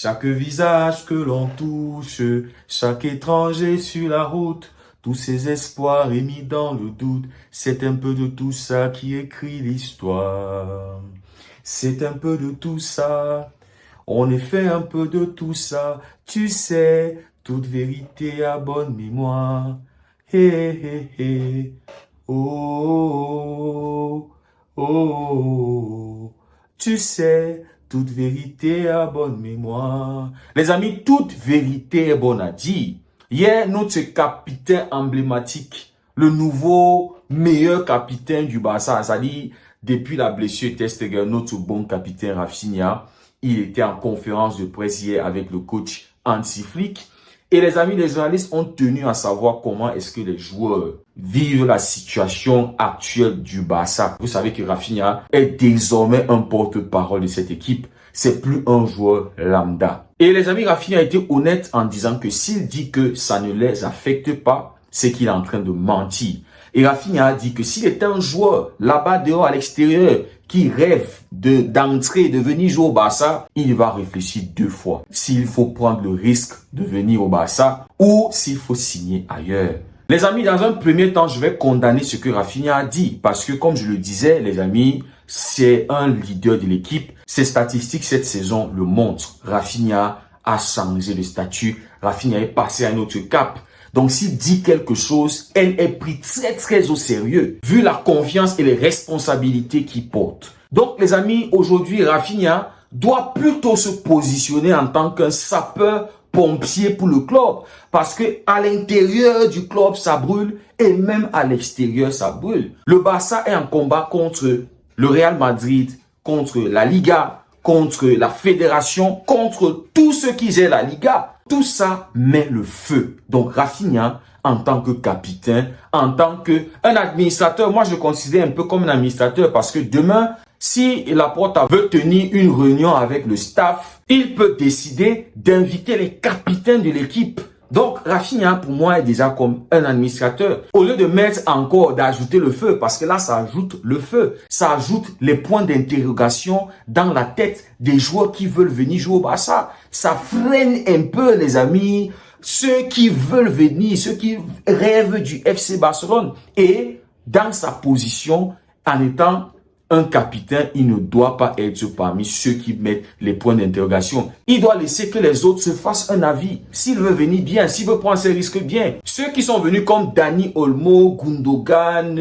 Chaque visage que l'on touche, chaque étranger sur la route, tous ses espoirs émis dans le doute, c'est un peu de tout ça qui écrit l'histoire. C'est un peu de tout ça, on est fait un peu de tout ça, tu sais, toute vérité à bonne mémoire. Hé hé hé, oh, oh, oh, tu sais, toute vérité à bonne mémoire. Les amis, toute vérité est bonne à dire. Hier, notre capitaine emblématique, le nouveau meilleur capitaine du Barça, c'est-à-dire depuis la blessure Ter notre bon capitaine Rafinha, il était en conférence de presse hier avec le coach Hansi Flick. Et les amis, les journalistes ont tenu à savoir comment est-ce que les joueurs vivent la situation actuelle du Barça. Vous savez que Rafinha est désormais un porte-parole de cette équipe. C'est plus un joueur lambda. Et les amis, Rafinha a été honnête en disant que s'il dit que ça ne les affecte pas, c'est qu'il est en train de mentir. Et Rafinha a dit que s'il était un joueur là-bas dehors à l'extérieur qui rêve d'entrer, de venir jouer au Barça, il va réfléchir 2 fois s'il faut prendre le risque de venir au Barça ou s'il faut signer ailleurs. Les amis, dans un premier temps, je vais condamner ce que Rafinha a dit parce que comme je le disais, les amis, c'est un leader de l'équipe. Ses statistiques cette saison le montrent. Rafinha a changé de statut. Rafinha est passé à un autre cap. Donc, s'il dit quelque chose, elle est prise très au sérieux, vu la confiance et les responsabilités qu'il porte. Donc, les amis, aujourd'hui, Rafinha doit plutôt se positionner en tant qu'un sapeur-pompier pour le club. Parce que à l'intérieur du club, ça brûle et même à l'extérieur, ça brûle. Le Barça est en combat contre le Real Madrid, contre la Liga, contre la fédération, contre tous ceux qui gèrent la Liga. Tout ça met le feu. Donc Rafinha, en tant que capitaine, en tant qu'un administrateur, moi je considère un peu comme un administrateur parce que demain, si Laporta veut tenir une réunion avec le staff, il peut décider d'inviter les capitaines de l'équipe. Donc, Rafinha, pour moi, est déjà comme un administrateur. Au lieu de mettre encore, d'ajouter le feu, parce que là, ça ajoute le feu. Ça ajoute les points d'interrogation dans la tête des joueurs qui veulent venir jouer au Barça. Ça freine un peu, les amis, ceux qui veulent venir, ceux qui rêvent du FC Barcelone. Et dans sa position, en étant un capitaine, il ne doit pas être parmi ceux qui mettent les points d'interrogation. Il doit laisser que les autres se fassent un avis. S'il veut venir bien, s'il veut prendre ses risques bien. Ceux qui sont venus comme Dani Olmo, Gundogan,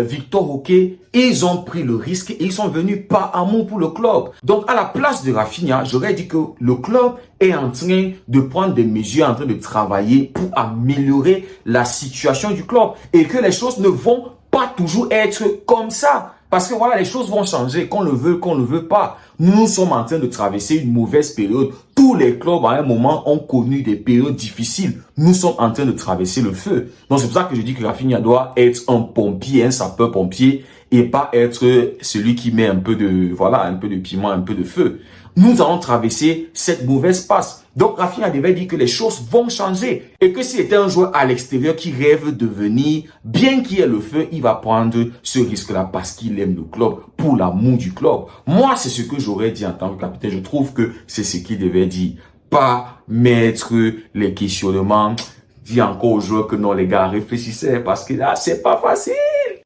Victor Roque, ils ont pris le risque et ils sont venus par amour pour le club. Donc, à la place de Rafinha, j'aurais dit que le club est en train de prendre des mesures, en train de travailler pour améliorer la situation du club et que les choses ne vont pas toujours être comme ça. Parce que voilà, les choses vont changer, qu'on le veut, qu'on ne le veut pas. Nous sommes en train de traverser une mauvaise période. Tous les clubs, à un moment, ont connu des périodes difficiles. Nous sommes en train de traverser le feu. Donc, c'est pour ça que je dis que Rafinha doit être un pompier, un sapeur-pompier, et pas être celui qui met un peu de, voilà, un peu de piment, un peu de feu. Nous allons traverser cette mauvaise passe. Donc, Rafinha devait dire que les choses vont changer et que s'il était un joueur à l'extérieur qui rêve de venir, bien qu'il y ait le feu, il va prendre ce risque-là parce qu'il aime le club, pour l'amour du club. Moi, c'est ce que j'aurais dit en tant que capitaine. Je trouve que c'est ce qu'il devait dire. Pas mettre les questionnements, dire encore aux joueurs que non, les gars, réfléchissez parce que là, c'est pas facile.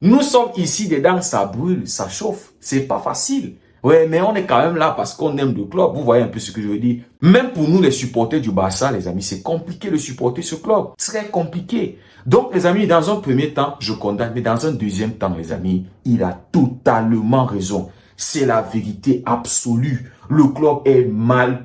Nous sommes ici dedans, ça brûle, ça chauffe. C'est pas facile. Ouais, mais on est quand même là parce qu'on aime le club. Vous voyez un peu ce que je veux dire. Même pour nous, les supporters du Barça, les amis, c'est compliqué de supporter ce club. Très compliqué. Donc, les amis, dans un premier temps, je condamne. Mais dans un deuxième temps, les amis, il a totalement raison. C'est la vérité absolue. Le club est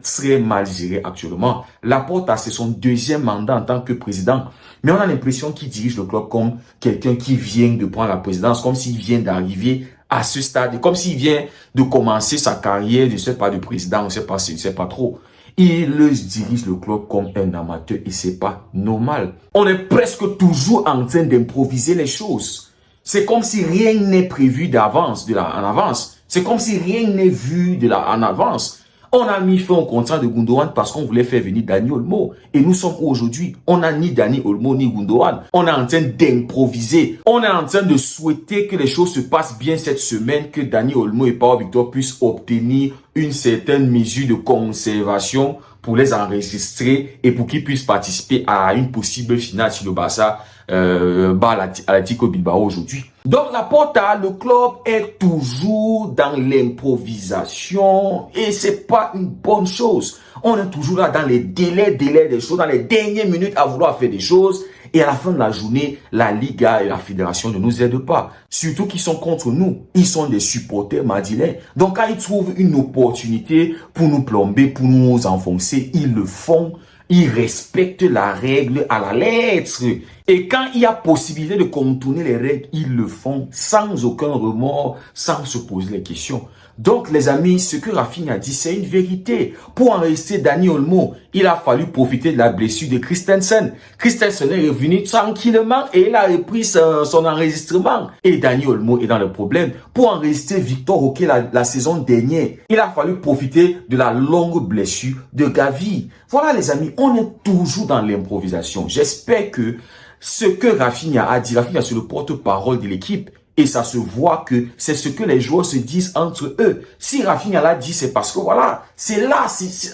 très mal géré actuellement. Laporta, c'est son 2e mandat en tant que président. Mais on a l'impression qu'il dirige le club comme quelqu'un qui vient de prendre la présidence, comme s'il vient d'arriver à ce stade, comme s'il vient de commencer sa carrière, je ne sais pas, de président, je ne sais pas trop. Il dirige le club comme un amateur et c'est pas normal. On est presque toujours en train d'improviser les choses. C'est comme si rien n'est prévu d'avance, en avance. C'est comme si rien n'est vu en avance. On a mis fin au contrat de Gundogan parce qu'on voulait faire venir Dani Olmo. Et nous sommes où aujourd'hui? On n'a ni Dani Olmo ni Gundogan. On est en train d'improviser. On est en train de souhaiter que les choses se passent bien cette semaine, que Dani Olmo et Pau Victor puissent obtenir une certaine mesure de conservation pour les enregistrer et pour qu'ils puissent participer à une possible finale si le Barça bat l'Atlético Bilbao aujourd'hui. Donc Laporta, le club est toujours dans l'improvisation et c'est pas une bonne chose. On est toujours là dans les délais des choses, dans les dernières minutes à vouloir faire des choses. Et à la fin de la journée, la Liga et la Fédération ne nous aident pas. Surtout qu'ils sont contre nous. Ils sont des supporters madrilènes. Donc quand ils trouvent une opportunité pour nous plomber, pour nous enfoncer, ils le font. Ils respectent la règle à la lettre. Et quand il y a possibilité de contourner les règles, ils le font sans aucun remords, sans se poser les questions. Donc, les amis, ce que Rafinha a dit, c'est une vérité. Pour en rester Dani Olmo, il a fallu profiter de la blessure de Christensen. Christensen est revenu tranquillement et il a repris son enregistrement. Et Dani Olmo est dans le problème. Pour en rester Victor Roque la saison dernière, il a fallu profiter de la longue blessure de Gavi. Voilà, les amis, on est toujours dans l'improvisation. J'espère que ce que Rafinha a dit, Rafinha c'est le porte-parole de l'équipe. Et ça se voit que c'est ce que les joueurs se disent entre eux. Si Rafinha l'a dit, c'est parce que voilà, c'est là,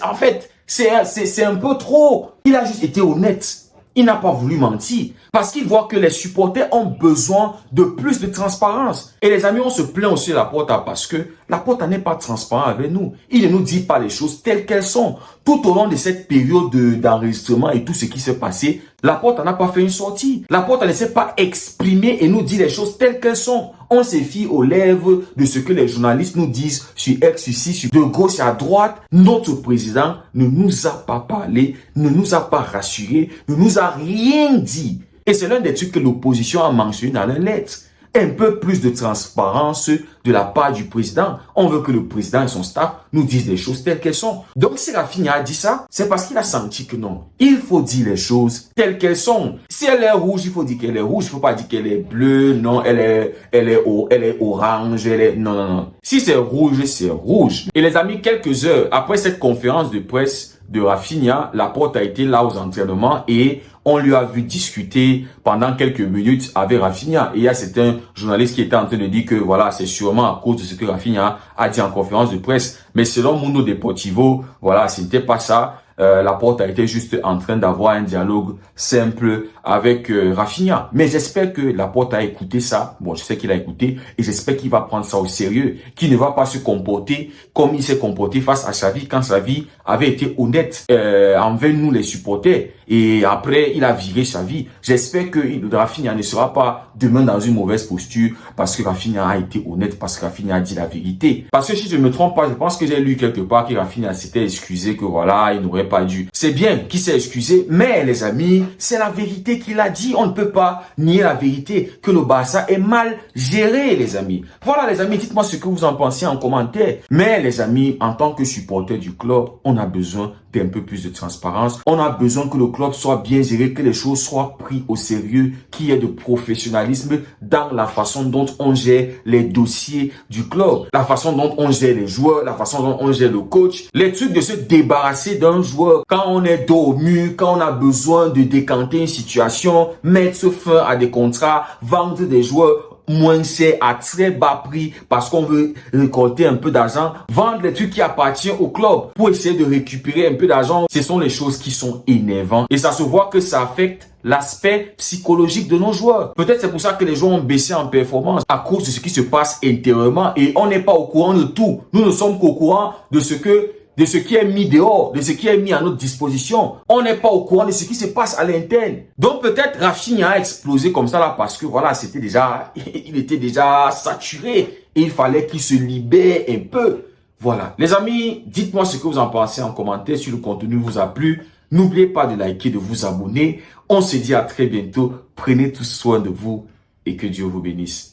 en fait, c'est un peu trop. Il a juste été honnête. Il n'a pas voulu mentir. Parce qu'il voit que les supporters ont besoin de plus de transparence. Et les amis, on se plaint aussi de Laporta parce que Laporta n'est pas transparent avec nous. Il ne nous dit pas les choses telles qu'elles sont. Tout au long de cette période d'enregistrement et tout ce qui s'est passé, Laporta n'a pas fait une sortie. Laporta ne s'est pas exprimé et nous dit les choses telles qu'elles sont. On se fie aux lèvres de ce que les journalistes nous disent sur X, sur de gauche à droite. Notre président ne nous a pas parlé, ne nous a pas rassuré, ne nous a rien dit. Et c'est l'un des trucs que l'opposition a mentionné dans la lettre. Un peu plus de transparence de la part du président. On veut que le président et son staff nous disent les choses telles qu'elles sont. Donc si Rafinha a dit ça, c'est parce qu'il a senti que non. Il faut dire les choses telles qu'elles sont. Si elle est rouge, il faut dire qu'elle est rouge. Il ne faut pas dire qu'elle est bleue. Non, elle est orange. Non. Si c'est rouge, c'est rouge. Et les amis, quelques heures après cette conférence de presse de Rafinha, Laporte a été là aux entraînements et on lui a vu discuter pendant quelques minutes avec Rafinha. Et il y a certains journalistes qui étaient en train de dire que voilà, c'est sûrement à cause de ce que Rafinha a dit en conférence de presse. Mais selon Mundo Deportivo, voilà, c'était pas ça. Laporte a été juste en train d'avoir un dialogue simple avec Rafinha. Mais j'espère que Laporte a écouté ça. Bon, je sais qu'il a écouté et j'espère qu'il va prendre ça au sérieux. Qu'il ne va pas se comporter comme il s'est comporté face à Xavi quand Xavi avait été honnête envers nous les supporters. Et après, il a viré Xavi. J'espère que Rafinha ne sera pas demain dans une mauvaise posture parce que Rafinha a été honnête, parce que Rafinha a dit la vérité. Parce que si je ne me trompe pas, je pense que j'ai lu quelque part que Rafinha s'était excusé, que voilà, il n'aurait pas dû. C'est bien qu'il s'est excusé, mais les amis, c'est la vérité qu'il a dit. On ne peut pas nier la vérité, que le Barça est mal géré, les amis. Voilà, les amis, dites-moi ce que vous en pensez en commentaire. Mais les amis, en tant que supporter du club, on a besoin d'un peu plus de transparence. On a besoin que le club soit bien géré, que les choses soient prises au sérieux, qu'il y ait de professionnalisme dans la façon dont on gère les dossiers du club, la façon dont on gère les joueurs, la façon dont on gère le coach. Les trucs de se débarrasser d'un joueur quand on est dos au mur, quand on a besoin de décanter une situation, mettre fin à des contrats, vendre des joueurs moins cher à très bas prix parce qu'on veut récolter un peu d'argent, vendre les trucs qui appartiennent au club pour essayer de récupérer un peu d'argent. Ce sont les choses qui sont énervantes et ça se voit que ça affecte l'aspect psychologique de nos joueurs. Peut-être c'est pour ça que les joueurs ont baissé en performance à cause de ce qui se passe intérieurement et on n'est pas au courant de tout. Nous ne sommes qu'au courant de ce qui est mis dehors, de ce qui est mis à notre disposition. On n'est pas au courant de ce qui se passe à l'interne. Donc peut-être Rafinha a explosé comme ça là parce que voilà, il était déjà saturé et il fallait qu'il se libère un peu. Voilà. Les amis, dites-moi ce que vous en pensez en commentaire si le contenu vous a plu. N'oubliez pas de liker, de vous abonner. On se dit à très bientôt. Prenez tout soin de vous et que Dieu vous bénisse.